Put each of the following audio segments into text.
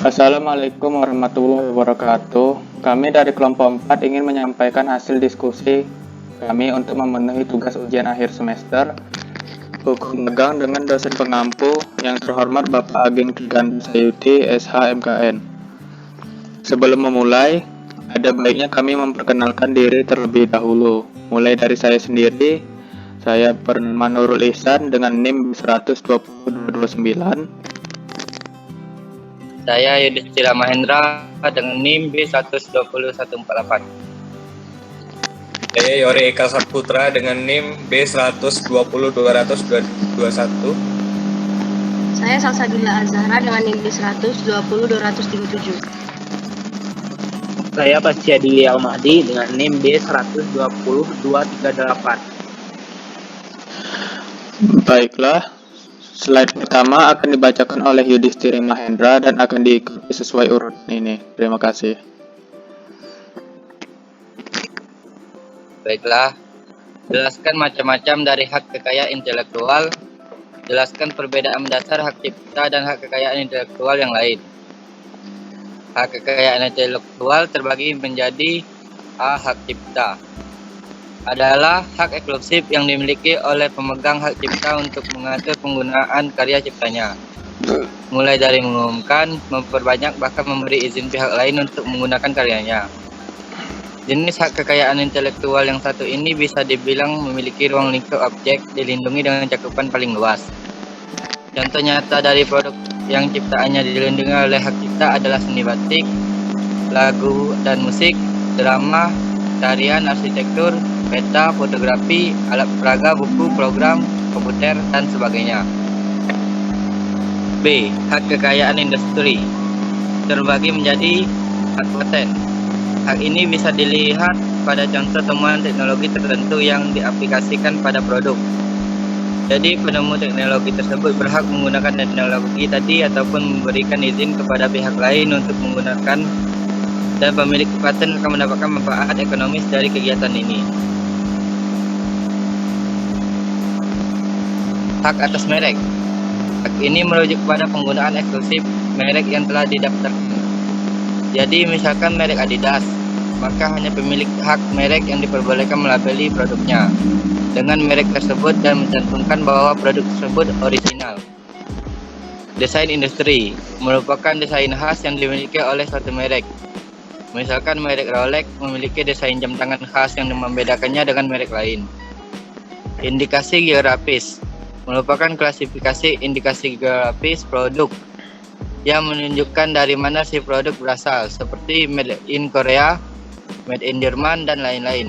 Assalamualaikum warahmatullahi wabarakatuh. Kami dari kelompok 4 ingin menyampaikan hasil diskusi kami untuk memenuhi tugas ujian akhir semester Hukum Dagang dengan dosen pengampu yang terhormat Bapak Ageng Triganda Sayuti, SH MKN. Sebelum memulai, ada baiknya kami memperkenalkan diri terlebih dahulu. Mulai dari saya sendiri, saya bernama Nurul Ihsan dengan NIM 12029. Saya Yudhistira Mahendra dengan NIM B120.148. Saya Yori Eka Saputra dengan NIM B120.221. Saya Salsabila Azhara dengan NIM B120.237. Saya Pasciadi Almahdi dengan NIM B120.238. Baiklah, slide pertama akan dibacakan oleh Yudhistira Mahendra dan akan diikuti sesuai urutan ini. Terima kasih. Baiklah, jelaskan macam-macam dari hak kekayaan intelektual. Jelaskan perbedaan mendasar hak cipta dan hak kekayaan intelektual yang lain. Hak kekayaan intelektual terbagi menjadi A. Hak cipta adalah hak eksklusif yang dimiliki oleh pemegang hak cipta untuk mengatur penggunaan karya ciptanya, mulai dari mengumumkan, memperbanyak, bahkan memberi izin pihak lain untuk menggunakan karyanya. Jenis hak kekayaan intelektual yang satu ini bisa dibilang memiliki ruang lingkup objek dilindungi dengan cakupan paling luas. Contoh nyata dari produk yang ciptaannya dilindungi oleh hak cipta adalah seni batik, lagu dan musik, drama, tarian, arsitektur, peta, fotografi, alat peraga, buku, program, komputer, dan sebagainya. B. Hak kekayaan industri terbagi menjadi hak paten. Hak ini bisa dilihat pada contoh temuan teknologi tertentu yang diaplikasikan pada produk. Jadi penemu teknologi tersebut berhak menggunakan teknologi tadi ataupun memberikan izin kepada pihak lain untuk menggunakan, dan pemilik paten akan mendapatkan manfaat ekonomis dari kegiatan ini. Hak atas merek. Hak ini merujuk pada penggunaan eksklusif merek yang telah didaftarkan. Jadi misalkan merek Adidas, maka hanya pemilik hak merek yang diperbolehkan melabeli produknya dengan merek tersebut dan mencantumkan bahwa produk tersebut orisinal. Desain industri merupakan desain khas yang dimiliki oleh suatu merek. Misalkan merek Rolex memiliki desain jam tangan khas yang membedakannya dengan merek lain. Indikasi geografis merupakan klasifikasi indikasi geografis produk yang menunjukkan dari mana si produk berasal, seperti made in Korea, made in Jerman, dan lain-lain.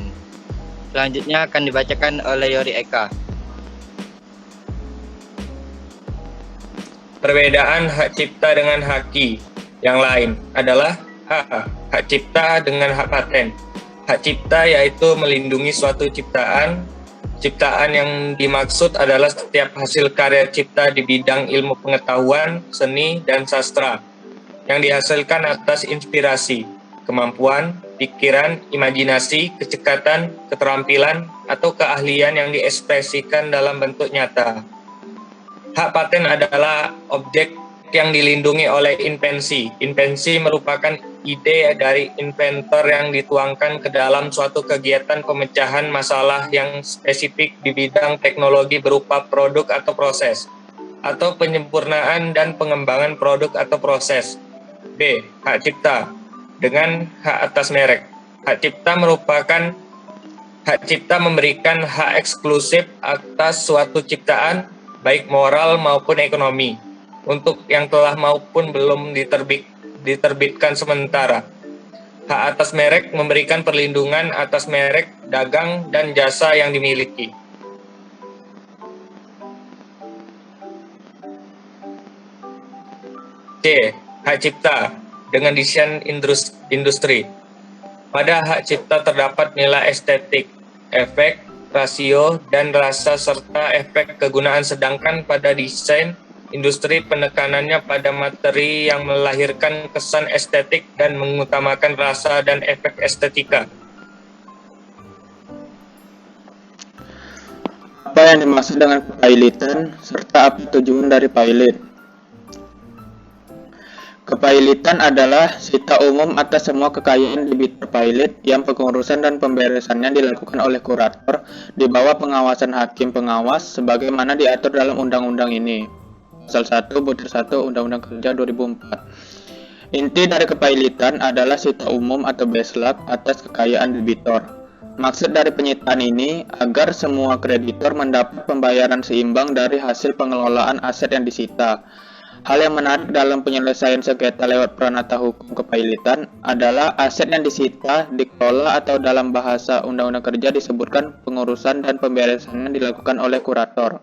Selanjutnya akan dibacakan oleh Yori Eka. Perbedaan hak cipta dengan haki yang lain adalah A. Hak cipta dengan hak paten. Hak cipta yaitu melindungi suatu ciptaan. Ciptaan yang dimaksud adalah setiap hasil karya cipta di bidang ilmu pengetahuan, seni, dan sastra yang dihasilkan atas inspirasi, kemampuan, pikiran, imajinasi, kecekatan, keterampilan, atau keahlian yang diekspresikan dalam bentuk nyata. Hak paten adalah objek yang dilindungi oleh invensi. Invensi merupakan ide dari inventor yang dituangkan ke dalam suatu kegiatan pemecahan masalah yang spesifik di bidang teknologi berupa produk atau proses, atau penyempurnaan dan pengembangan produk atau proses. B. Hak cipta dengan hak atas merek. Hak cipta merupakan hak cipta memberikan hak eksklusif atas suatu ciptaan, baik moral maupun ekonomi, untuk yang telah maupun belum diterbitkan sementara. Hak atas merek memberikan perlindungan atas merek, dagang, dan jasa yang dimiliki. C. Hak cipta dengan desain industri. Pada hak cipta terdapat nilai estetik, efek, rasio, dan rasa serta efek kegunaan, sedangkan pada desain industri penekanannya pada materi yang melahirkan kesan estetik dan mengutamakan rasa dan efek estetika. Apa yang dimaksud dengan pilotan serta apa tujuan dari pilot? Kepailitan adalah sita umum atas semua kekayaan debitur pailit yang pengurusan dan pemberesannya dilakukan oleh kurator di bawah pengawasan hakim pengawas sebagaimana diatur dalam undang-undang ini. Pasal 1 butir 1 Undang-Undang Kerja 2004. Inti dari kepailitan adalah sita umum atau baselak atas kekayaan debitor. Maksud dari penyitaan ini agar semua kreditor mendapat pembayaran seimbang dari hasil pengelolaan aset yang disita. Hal yang menarik dalam penyelesaian sengketa lewat peranata hukum kepailitan adalah aset yang disita, dikelola atau dalam bahasa Undang-Undang Kerja disebutkan pengurusan dan pemberesannya dilakukan oleh kurator.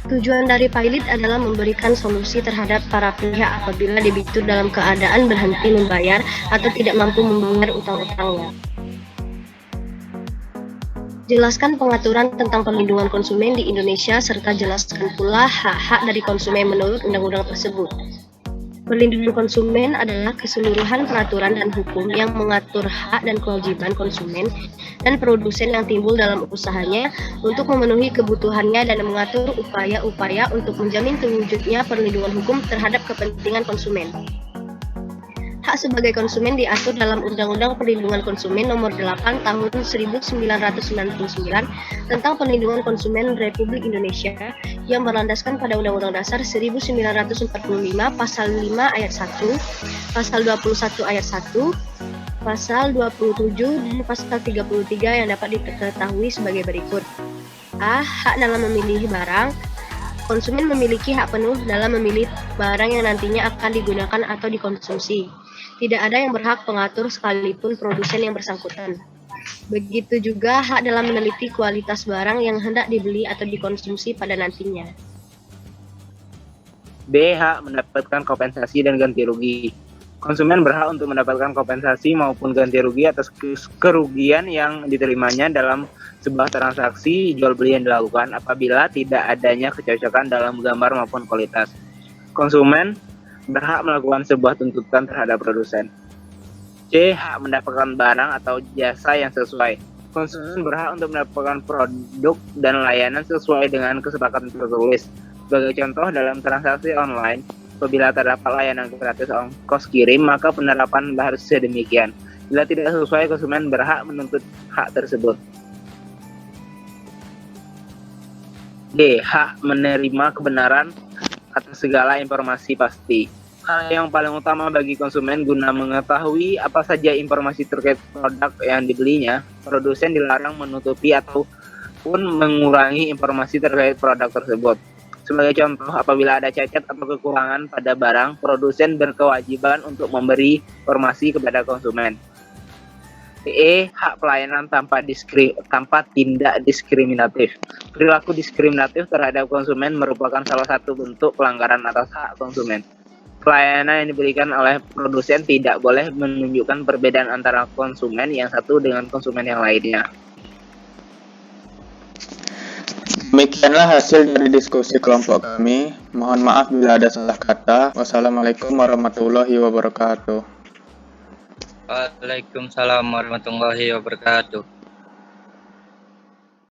Tujuan dari pailit adalah memberikan solusi terhadap para pihak apabila debitur dalam keadaan berhenti membayar atau tidak mampu membayar utang-utangnya. Jelaskan pengaturan tentang perlindungan konsumen di Indonesia serta jelaskan pula hak-hak dari konsumen menurut undang-undang tersebut. Perlindungan konsumen adalah keseluruhan peraturan dan hukum yang mengatur hak dan kewajiban konsumen dan produsen yang timbul dalam usahanya untuk memenuhi kebutuhannya dan mengatur upaya-upaya untuk menjamin terwujudnya perlindungan hukum terhadap kepentingan konsumen. Hak sebagai konsumen diatur dalam Undang-Undang Perlindungan Konsumen Nomor 8 Tahun 1999 tentang Perlindungan Konsumen Republik Indonesia yang berlandaskan pada Undang-Undang Dasar 1945 Pasal 5 Ayat 1, Pasal 21 Ayat 1, Pasal 27 dan Pasal 33 yang dapat diketahui sebagai berikut. A. Hak dalam memilih barang. Konsumen memiliki hak penuh dalam memilih barang yang nantinya akan digunakan atau dikonsumsi. Tidak ada yang berhak pengatur sekalipun produsen yang bersangkutan. Begitu juga hak dalam meneliti kualitas barang yang hendak dibeli atau dikonsumsi pada nantinya. B. Hak mendapatkan kompensasi dan ganti rugi. Konsumen berhak untuk mendapatkan kompensasi maupun ganti rugi atas kerugian yang diterimanya dalam sebuah transaksi jual beli yang dilakukan apabila tidak adanya kecocokan dalam gambar maupun kualitas. Konsumen berhak melakukan sebuah tuntutan terhadap produsen. C. Hak mendapatkan barang atau jasa yang sesuai. Konsumen berhak untuk mendapatkan produk dan layanan sesuai dengan kesepakatan tertulis. Sebagai contoh, dalam transaksi online, apabila terdapat layanan gratis ongkos kirim, maka penerapan harus sedemikian. Bila tidak sesuai, konsumen berhak menuntut hak tersebut. D. Hak menerima kebenaran atas segala informasi pasti. Hal yang paling utama bagi konsumen guna mengetahui apa saja informasi terkait produk yang dibelinya, produsen dilarang menutupi ataupun mengurangi informasi terkait produk tersebut. Sebagai contoh, apabila ada cacat atau kekurangan pada barang, produsen berkewajiban untuk memberi informasi kepada konsumen. E. Hak pelayanan tanpa tindak diskriminatif. Perilaku diskriminatif terhadap konsumen merupakan salah satu bentuk pelanggaran atas hak konsumen. Pelayanan yang diberikan oleh produsen tidak boleh menunjukkan perbedaan antara konsumen yang satu dengan konsumen yang lainnya. Demikianlah hasil dari diskusi kelompok kami. Mohon maaf bila ada salah kata. Wassalamualaikum warahmatullahi wabarakatuh. Waalaikumsalam warahmatullahi wabarakatuh.